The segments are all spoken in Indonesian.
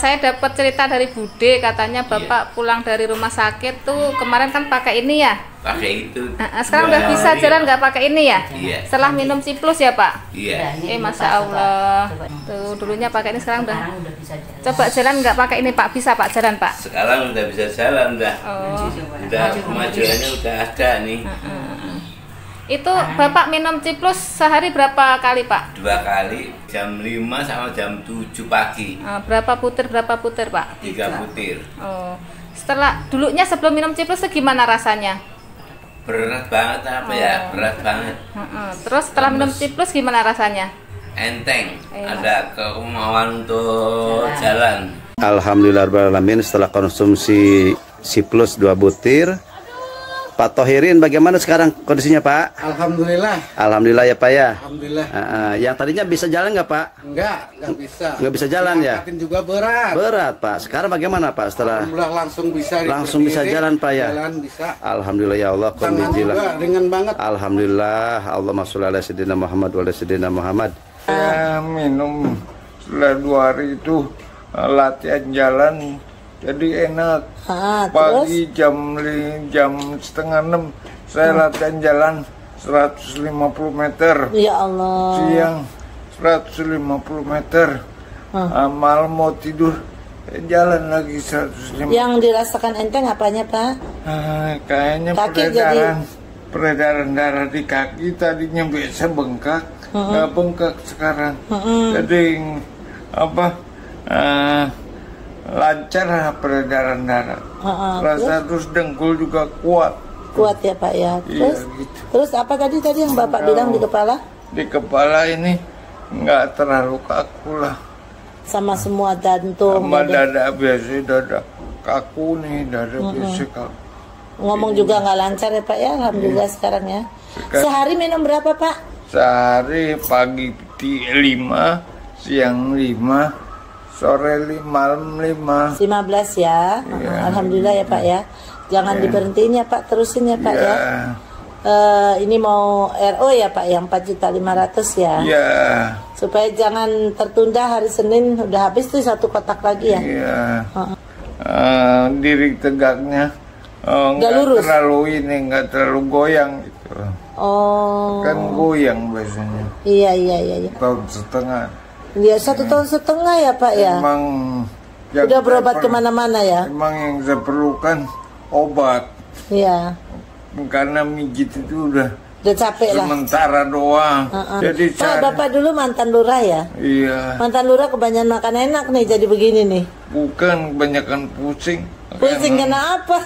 Saya dapat cerita dari Bude, katanya Bapak pulang dari rumah sakit tuh kemarin kan pakai ini ya? Pakai itu. Sekarang udah bisa jalan nggak pakai ini ya? Iya. Setelah minum Ciplus ya Pak? Iya. Masya Allah. Tuh dulunya pakai ini, sekarang udah bisa jalan. Coba jalan nggak pakai ini Pak? Bisa Pak jalan Pak? Sekarang udah bisa jalan udah. Udah kemajuannya udah ada nih. Itu Bapak minum Ciplus sehari berapa kali Pak? 2 kali, jam 5 sama jam 7 pagi. Berapa putir Pak? 3 putir. Setelah dulunya sebelum minum Ciplus gimana rasanya? Berat banget berat banget. Terus setelah minum Ciplus gimana rasanya? Enteng, ada kemauan untuk jalan. Alhamdulillahirrahmanirrahim, setelah konsumsi Ciplus 2 butir. Pak Thohirin, bagaimana sekarang kondisinya Pak? Alhamdulillah. Alhamdulillah ya Pak ya. Alhamdulillah. Yang tadinya bisa jalan nggak Pak? Nggak bisa. Nggak bisa jalan ya? Angkatin juga berat. Berat Pak. Sekarang bagaimana Pak setelah? Alhamdulillah langsung bisa. Langsung bisa jalan Pak ya? Jalan bisa. Alhamdulillah ya Allah. Alhamdulillah. Ringan banget. Alhamdulillah. Allahumma sholli ala sayyidina Muhammad wa ala sayyidina Muhammad. Saya minum setelah 2 hari itu latihan jalan. Jadi enak. Pagi jam 5:30 saya latihan jalan 150 meter. Ya Allah. Siang 150 meter. Malam mau tidur jalan lagi 150. Yang dirasakan enteng apanya Pak? Kayaknya peredaran darah di kaki, tadinya biasa bengkak, nggak bengkak sekarang. Jadi lancar peredaran darah. Terus dengkul juga kuat ya Pak ya. Terus, iya, gitu. Terus apa tadi yang Bapak bilang di kepala? Di kepala ini nggak terlalu kaku lah. Sama semua jantung. Sama dada biasa, dada kaku nih, dada biasa kaku. Ngomong juga nggak lancar ya Pak ya. Alhamdulillah sekarang ya. Sehari minum berapa Pak? Sehari pagi 5, siang 5, sore 5, malam 5. 15 ya. Alhamdulillah ya Pak ya. Jangan diberhentiin ya Pak, terusin ya Pak ya. Ini mau RO ya Pak yang 4.500.000 ya. Iya. Supaya jangan tertunda, hari Senin udah habis tuh 1 kotak lagi ya. Iya. Diri tegaknya nggak lurus. Nggak terlalu goyang gitu. Kan goyang biasanya. Iya. Tahun setengah. Iya 1 tahun setengah ya Pak ya. Emang udah berobat kemana-mana ya. Emang yang saya perlukan obat. Iya. Karena mijit itu udah capek lah. Sementara doang. Jadi Pak, Bapak dulu mantan lurah ya? Iya. Mantan lurah kebanyakan makan enak nih jadi begini nih. Bukan, kebanyakan pusing. Pusing kenapa?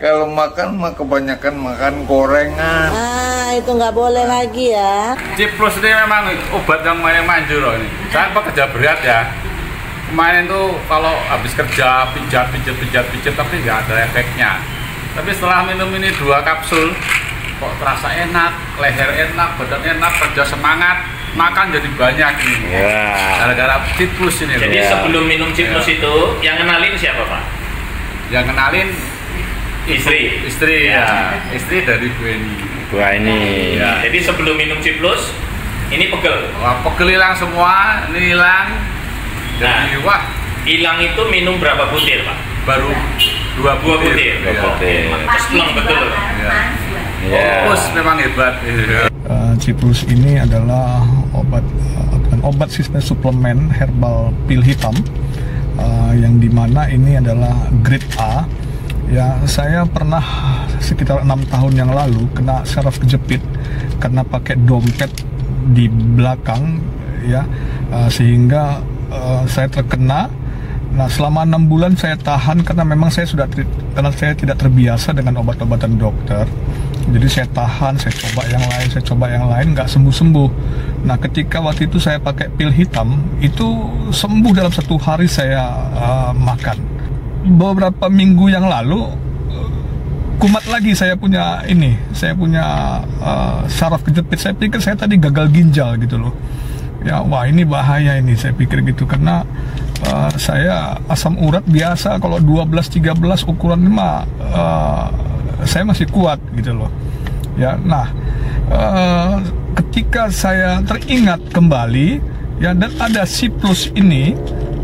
Kalau makan mah kebanyakan makan gorengan. Itu nggak boleh lagi ya. Ciplus ini memang obat yang manjur ini. Saya pekerja berat ya. Kemarin tuh kalau habis kerja pijat tapi nggak ada efeknya. Tapi setelah minum ini 2 kapsul, kok terasa enak, leher enak, badan enak, kerja semangat, makan jadi banyak ini. Gara-gara Ciplus ini. Jadi sebelum minum Ciplus itu, yang kenalin siapa Pak? Yang kenalin istri ya. Istri dari Bu Aini. Ya. Jadi sebelum minum Ciplus, ini pegel. Pegel hilang semua, ini hilang. Jadi hilang itu minum berapa butir Pak? Baru 2 butir. Terus plong betul. Ciplus memang hebat. Ciplus ini adalah obat sistem suplemen herbal pil hitam, yang dimana ini adalah grade A. Ya, saya pernah sekitar 6 tahun yang lalu kena saraf kejepit karena pakai dompet di belakang, ya, sehingga saya terkena. Nah, selama 6 bulan saya tahan karena memang saya tidak terbiasa dengan obat-obatan dokter. Jadi saya tahan, saya coba yang lain, nggak sembuh-sembuh. Nah, ketika waktu itu saya pakai pil hitam, itu sembuh dalam 1 hari saya makan. Beberapa minggu yang lalu kumat lagi saya punya saraf kejepit. Saya pikir saya tadi gagal ginjal gitu loh. Ya, wah ini bahaya ini, saya pikir gitu, karena saya asam urat biasa kalau 12-13 ukuran 5 saya masih kuat gitu loh. Ya, nah ketika saya teringat kembali ya, dan ada Ciplus ini,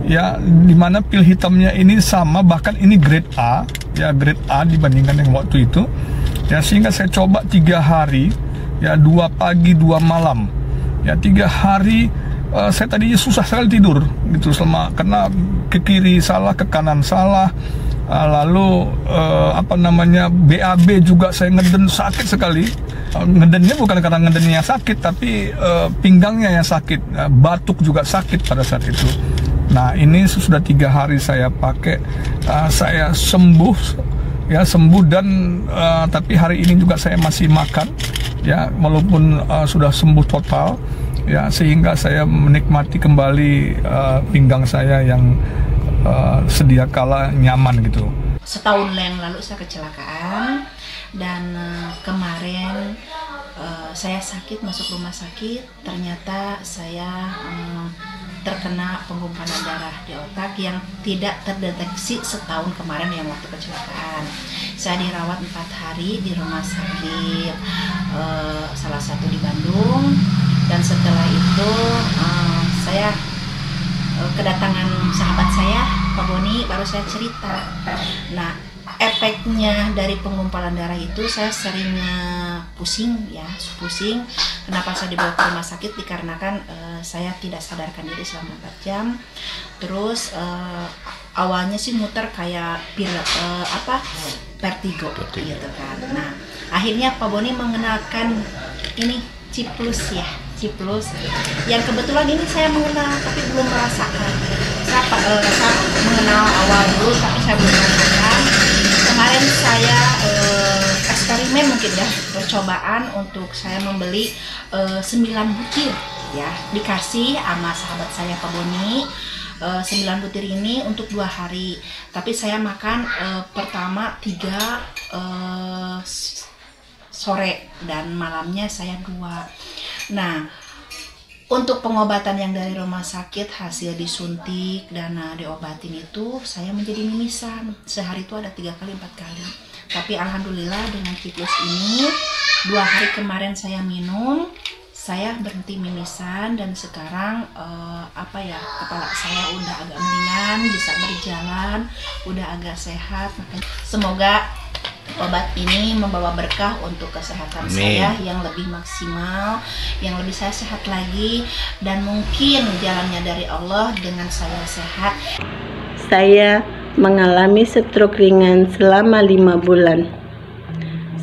ya, dimana pil hitamnya ini sama, bahkan ini grade A, ya grade A dibandingkan yang waktu itu, ya sehingga saya coba 3 hari, ya 2 pagi 2 malam, ya 3 hari. Saya tadinya susah sekali tidur gitu selama, karena ke kiri salah, ke kanan salah, lalu BAB juga saya ngeden sakit sekali. Ngedennya bukan karena ngedennya sakit, tapi pinggangnya yang sakit, batuk juga sakit pada saat itu. Nah, ini sudah 3 hari saya pakai, saya sembuh, ya sembuh, dan tapi hari ini juga saya masih makan, ya walaupun sudah sembuh total. Ya, sehingga saya menikmati kembali pinggang saya yang sedia kala nyaman gitu. Setahun yang lalu saya kecelakaan, dan kemarin saya sakit, masuk rumah sakit. Ternyata saya terkena penggumpalan darah di otak yang tidak terdeteksi setahun kemarin yang waktu kecelakaan. Saya dirawat 4 hari di rumah sakit, salah satu di Bandung. Dan setelah itu saya kedatangan sahabat saya, Pak Boni, baru saya cerita. Nah, efeknya dari penggumpalan darah itu saya sering pusing, ya pusing. Kenapa saya dibawa ke rumah sakit? Dikarenakan saya tidak sadarkan diri selama 4 jam. Terus awalnya sih muter kayak vertigo gitu kan. Nah, akhirnya Pak Boni mengenalkan ini Ciplus, ya Ciplus, yang kebetulan ini saya mengenal tapi belum merasakan. Saya mengenal awal dulu tapi saya belum merasakan. Kemarin saya eksperimen mungkin ya, percobaan untuk saya membeli 9 butir, ya dikasih sama sahabat saya Pak Boni. 9 butir ini untuk 2 hari, tapi saya makan pertama 3 sore dan malamnya saya 2. Nah, untuk pengobatan yang dari rumah sakit hasil disuntik dan diobatin itu saya menjadi mimisan. Sehari itu ada 3 kali 4 kali. Tapi alhamdulillah dengan Ciplus ini 2 hari kemarin saya minum, saya berhenti mimisan, dan sekarang kepala saya udah agak mendingan, bisa berjalan, udah agak sehat. Semoga obat ini membawa berkah untuk kesehatan saya yang lebih maksimal, yang lebih saya sehat lagi, dan mungkin jalannya dari Allah dengan saya sehat. Saya mengalami stroke ringan selama 5 bulan.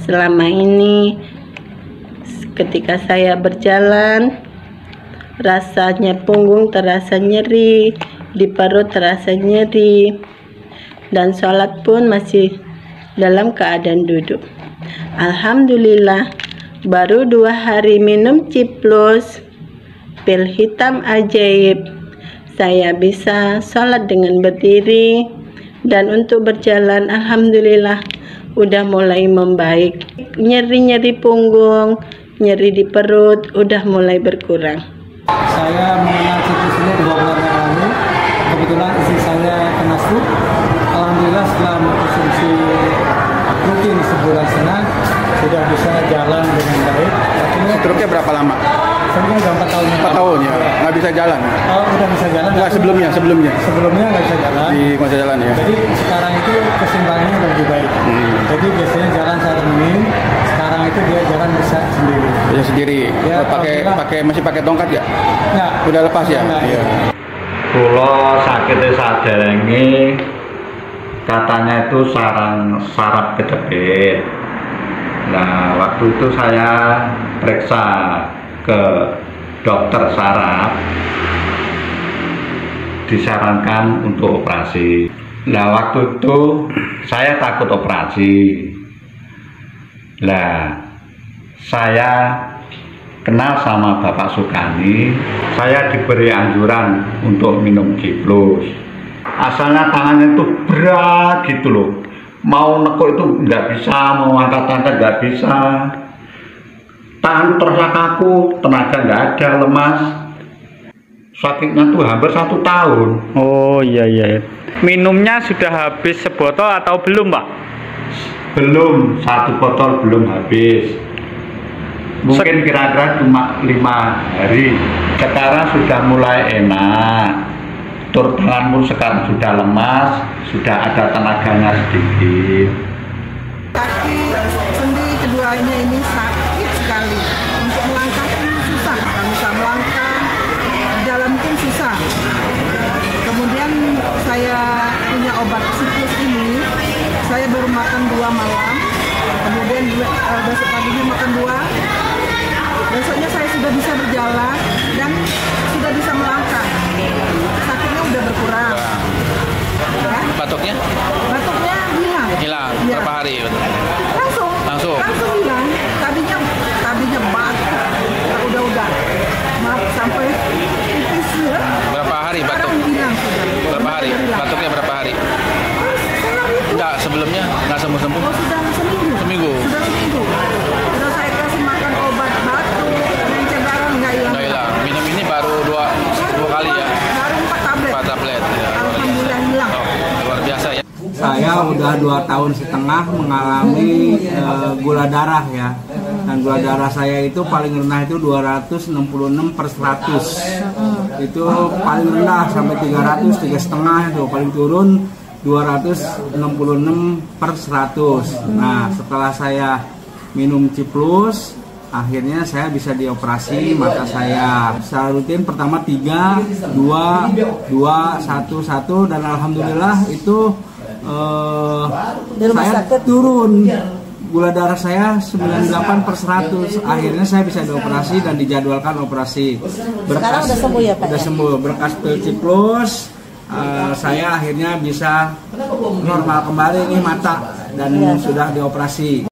Selama ini ketika saya berjalan, rasanya punggung terasa nyeri, di perut terasa nyeri, dan sholat pun masih dalam keadaan duduk. Alhamdulillah, baru 2 hari minum Ciplus, pil hitam ajaib, saya bisa sholat dengan berdiri, dan untuk berjalan alhamdulillah udah mulai membaik. Nyeri-nyeri punggung, nyeri di perut udah mulai berkurang. Saya mengenal Ciplus ini 2 bulan yang lalu. Kebetulan istri saya kena stroke. Alhamdulillah setelah mengkonsumsi rutin sebulan setengah sudah bisa jalan dengan baik. Stroke-nya berapa lama? Stroke-nya udah 4 tahun. 4 tahun ya? Nggak bisa jalan? Oh, udah bisa jalan. Nggak, sebelumnya? Sebelumnya nggak bisa jalan. Nggak bisa jalan ya? Jadi sekarang itu keseimbangannya udah lebih baik. Jadi biasanya jalan saat ini, sekarang itu dia jalan bisa sendiri. Bisa sendiri? Ya, masih pakai tongkat nggak? Nggak. Udah lepas ya? Iya. Kula sakitnya saderengi katanya itu saraf kejepit. Nah, waktu itu saya periksa ke dokter saraf, disarankan untuk operasi. Nah, waktu itu saya takut operasi. Nah, saya kenal sama Bapak Sukani, saya diberi anjuran untuk minum Ciplus. Asalnya tangannya itu berat gitu loh, mau nekuk itu nggak bisa, mau angkat-angkat nggak bisa, tangan terasa kaku, tenaga nggak ada, lemas. Sakitnya tuh hampir 1 tahun. Oh iya. Minumnya sudah habis sebotol atau belum, Pak? Belum, 1 botol belum habis. Mungkin kira-kira cuma 5 hari. Sekarang sudah mulai enak. tur tanganmu sekarang sudah lemas, sudah ada tenaganya sedikit. Kaki sendi keduanya ini sakit sekali. Untuk melangkah pun susah, nggak bisa melangkah, jalan pun susah. Kemudian saya punya obat siklus ini, saya baru makan 2 malam, kemudian besok paginya makan 2. Besoknya saya sudah bisa berjalan dan sudah bisa melangkah. Sakitnya udah berkurang. Ya. Batuknya? Batuknya hilang. Hilang. Ya. Berapa hari? Langsung hilang. Tadinya batuk. Udah. Maaf sampai tipis ya. Berapa hari batuk? Sekarang hilang sudah. Berapa hari? Batuknya berapa hari? Enggak, sebelumnya enggak sembuh-sembuh. Oh, sudah seminggu. Seminggu. Sudah saya kasih makan obat batuk, pencegahan nggak hilang. Minum ini baru dua kali ya? Baru 4 tablet. 4 tablet. Ya, Alhamdulillah hilang. Luar biasa ya. Saya udah 2 tahun setengah mengalami gula darah ya. Dan gula darah saya itu paling rendah itu 266/100. Itu paling rendah sampai 300, 3,5 itu paling turun 266/100. Nah, setelah saya minum Ciplus, akhirnya saya bisa dioperasi mata saya. Secara rutin pertama 3, 2, 1 dan alhamdulillah itu saya turun. Gula darah saya 98/100. Akhirnya saya bisa dioperasi dan dijadwalkan operasi. Sekarang udah sembuh ya Pak? Udah sembuh. Berkas pil Ciplus, saya akhirnya bisa normal kembali nih mata dan sudah dioperasi.